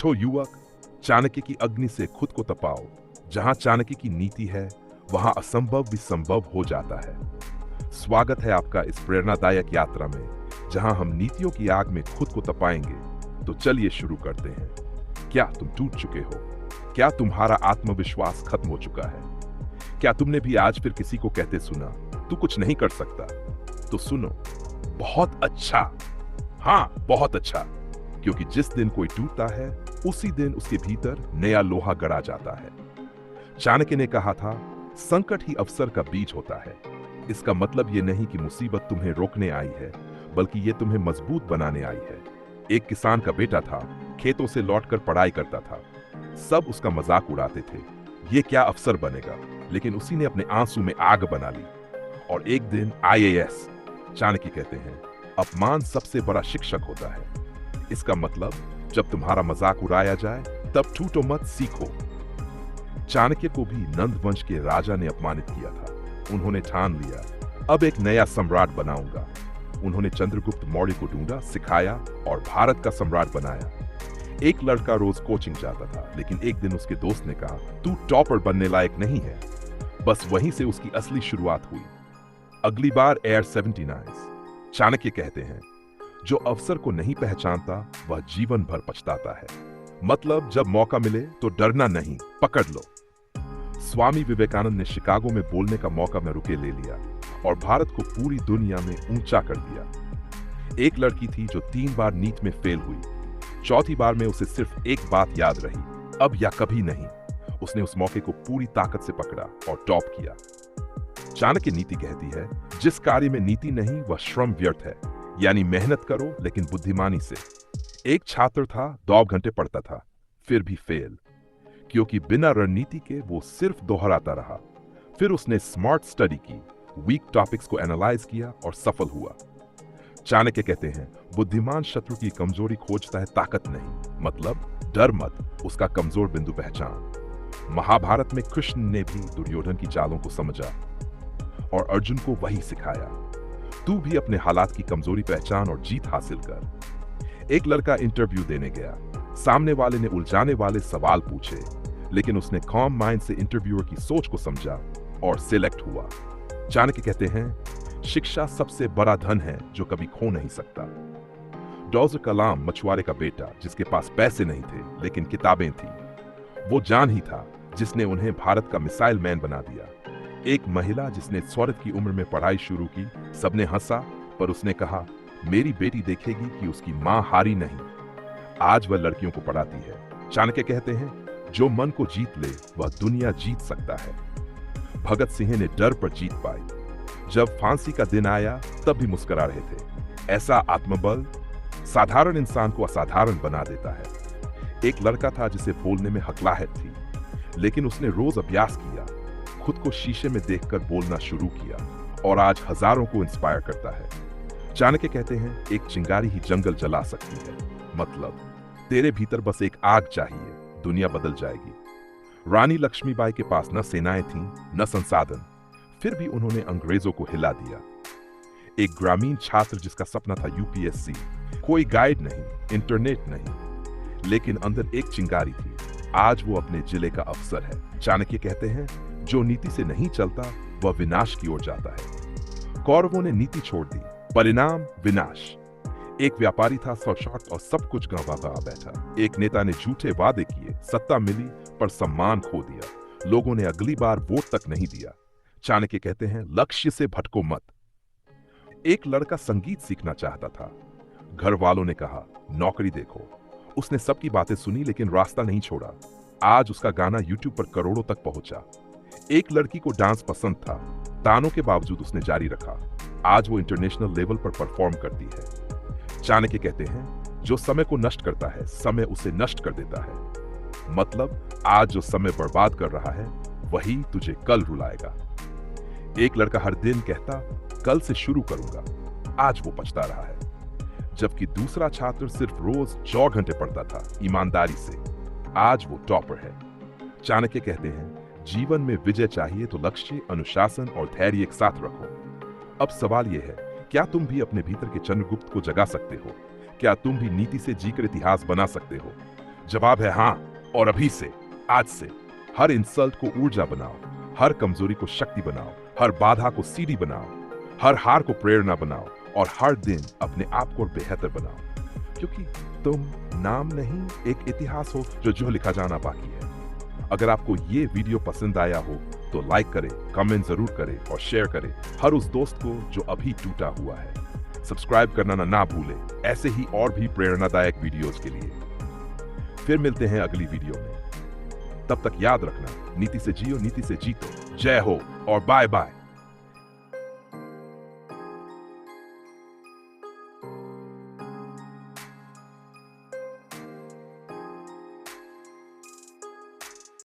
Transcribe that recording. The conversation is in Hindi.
उठो युवक, चाणक्य की अग्नि से खुद को तपाओ। जहां चाणक्य की नीति है, वहां असंभव भी संभव हो जाता है। स्वागत है आपका इस प्रेरणादायक यात्रा में, जहां हम नीतियों की आग में खुद को तपाएंगे। तो चलिए शुरू करते हैं। क्या तुम टूट चुके हो? क्या तुम्हारा आत्मविश्वास खत्म हो चुका है? क्या तुमने भी आज फिर किसी को कहते सुना, तू कुछ नहीं कर सकता? तो सुनो, बहुत अच्छा, हाँ बहुत अच्छा, क्योंकि जिस दिन कोई टूटता है, उसी दिन उसके भीतर नया लोहा गड़ा जाता है। चाणक्य ने कहा था, संकट ही अवसर का बीज होता है। इसका मतलब ये नहीं कि मुसीबत तुम्हें रोकने आई है, बल्कि ये तुम्हें मजबूत बनाने आई है। एक किसान का बेटा था, खेतों से लौटकर पढ़ाई करता था। सब उसका मजाक उड़ाते थे, ये क्या अफसर बनेगा। लेकिन उसी ने अपने आंसू में आग बना ली और एक दिन IAS। चाणक्य कहते हैं, अपमान सबसे बड़ा शिक्षक होता है। इसका मतलब जब तुम्हारा मजाक उड़ाया जाए, तब टूटो मत, सीखो। चाणक्य को भी नंद वंश के राजा ने अपमानित किया था। उन्होंने ठान लिया, अब एक नया सम्राट बनाऊंगा। उन्होंने चंद्रगुप्त मौर्य को ढूंढा, सिखाया और भारत का सम्राट बनाया। एक लड़का रोज कोचिंग जाता था, लेकिन एक दिन उसके दोस्त ने कहा, तू टॉपर बनने लायक नहीं है। बस वहीं से उसकी असली शुरुआत हुई। अगली बार एयर 79। चाणक्य कहते हैं, जो अवसर को नहीं पहचानता, वह जीवन भर पछताता है। मतलब जब मौका मिले तो डरना नहीं, पकड़ लो। स्वामी विवेकानंद ने शिकागो में बोलने का मौका में रुके ले लिया और भारत को पूरी दुनिया में ऊंचा कर दिया। एक लड़की थी जो 3 बार नीट में फेल हुई। चौथी बार में उसे सिर्फ एक बात याद रही, अब या कभी नहीं। उसने उस मौके को पूरी ताकत से पकड़ा और टॉप किया। चाणक्य नीति कहती है, जिस कार्य में नीति नहीं वह श्रम व्यर्थ है, यानी मेहनत करो लेकिन बुद्धिमानी से। एक छात्र था, 2 घंटे पढ़ता था, फिर भी फेल, क्योंकि बिना रणनीति के वो सिर्फ दोहराता रहा। फिर उसने स्मार्ट स्टडी की, वीक टॉपिक्स को एनालाइज किया और सफल हुआ। चाणक्य कहते हैं, बुद्धिमान शत्रु की कमजोरी खोजता है, ताकत नहीं। मतलब डर मत, उसका कमजोर बिंदु पहचान। महाभारत में कृष्ण ने भी दुर्योधन की चालों को समझा और अर्जुन को वही सिखाया। तू भी अपने हालात की कमजोरी पहचान और जीत हासिल कर। एक लड़का इंटरव्यू देने गया। सामने वाले ने उलझाने वाले सवाल पूछे, लेकिन उसने कॉम माइंड से इंटरव्यूअर की सोच को समझा और सिलेक्ट हुआ। चाणक्य कहते हैं, शिक्षा सबसे बड़ा धन है जो कभी खो नहीं सकता। डॉक्टर कलाम मछुआरे का बेटा, जिसके पास पैसे नहीं थे लेकिन किताबें थी। वो जान ही था जिसने उन्हें भारत का मिसाइल मैन बना दिया। एक महिला जिसने स्वर्ग की उम्र में पढ़ाई शुरू की, सबने हंसा, पर उसने कहा, मेरी बेटी देखेगी कि उसकी मां हारी नहीं। आज वह लड़कियों को पढ़ाती है। चाणक्य कहते हैं, जो मन को जीत ले वह दुनिया जीत सकता है। भगत सिंह ने डर पर जीत पाई। जब फांसी का दिन आया, तब भी मुस्कुरा रहे थे। ऐसा आत्मबल साधारण इंसान को असाधारण बना देता है। एक लड़का था जिसे बोलने में हकलाहट थी, लेकिन उसने रोज अभ्यास किया, खुद को शीशे में देखकर बोलना शुरू किया और आज हजारों को इंस्पायर करता है। चाणक्य कहते हैं, एक चिंगारी ही जंगल जला सकती है। मतलब तेरे भीतर बस एक आग चाहिए, दुनिया बदल जाएगी। रानी लक्ष्मीबाई के पास न सेनाएं थीं, न संसाधन, फिर भी उन्होंने अंग्रेजों को हिला दिया। एक ग्रामीण छात्र जिसका सपना था UPSC, कोई गाइड नहीं, इंटरनेट नहीं, लेकिन अंदर एक चिंगारी थी। आज वो अपने जिले का अफसर है। चाणक्य कहते हैं, जो नीति से नहीं चलता वह विनाश की ओर जाता है। कौरवों ने नीति छोड़ दी, परिणाम विनाश। एक व्यापारी था, सशक्त और सब कुछ गंवा बैठा। एक नेता ने झूठे वादे किए, सत्ता मिली पर सम्मान खो दिया। लोगों ने अगली बार वोट तक नहीं दिया। चाणक्य कहते हैं, लक्ष्य से भटको मत। एक लड़का संगीत सीखना चाहता था। घर वालों ने कहा, नौकरी देखो। उसने सबकी बातें सुनी लेकिन रास्ता नहीं छोड़ा। आज उसका गाना YouTube पर करोड़ों तक पहुंचा। एक लड़की को डांस पसंद था, तानों के बावजूद उसने जारी रखा। आज वो इंटरनेशनल लेवल पर परफॉर्म करती है। चाणक्य कहते हैं, जो समय को नष्ट करता है, समय उसे नष्ट कर देता है। मतलब आज जो समय बर्बाद कर रहा है, वही तुझे कल रुलाएगा। एक लड़का हर दिन कहता, कल से शुरू करूंगा, आज वो पछता रहा है। जबकि दूसरा छात्र सिर्फ रोज 4 घंटे पढ़ता था, ईमानदारी से। आज वो टॉपर है। चाणक्य कहते हैं, जीवन में विजय चाहिए तो लक्ष्य, अनुशासन और धैर्य एक साथ रखो। अब सवाल यह है, क्या तुम भी अपने भीतर के चंद्रगुप्त को जगा सकते हो? क्या तुम भी नीति से जीकर इतिहास बना सकते हो? जवाब है हाँ। और अभी से, आज से, हर इंसल्ट को ऊर्जा बनाओ, हर कमजोरी को शक्ति बनाओ, हर बाधा को सीढ़ी बनाओ, हर हार को प्रेरणा बनाओ और हर दिन अपने आप को बेहतर बनाओ, क्योंकि तुम नाम नहीं, एक इतिहास हो जो लिखा जाना बाकी है। अगर आपको ये वीडियो पसंद आया हो तो लाइक करें, कमेंट जरूर करें और शेयर करें हर उस दोस्त को जो अभी टूटा हुआ है। सब्सक्राइब करना ना भूलें, ऐसे ही और भी प्रेरणादायक वीडियोस के लिए। फिर मिलते हैं अगली वीडियो में। तब तक याद रखना, नीति से जियो, नीति से जीतो। जय हो और बाय बाय।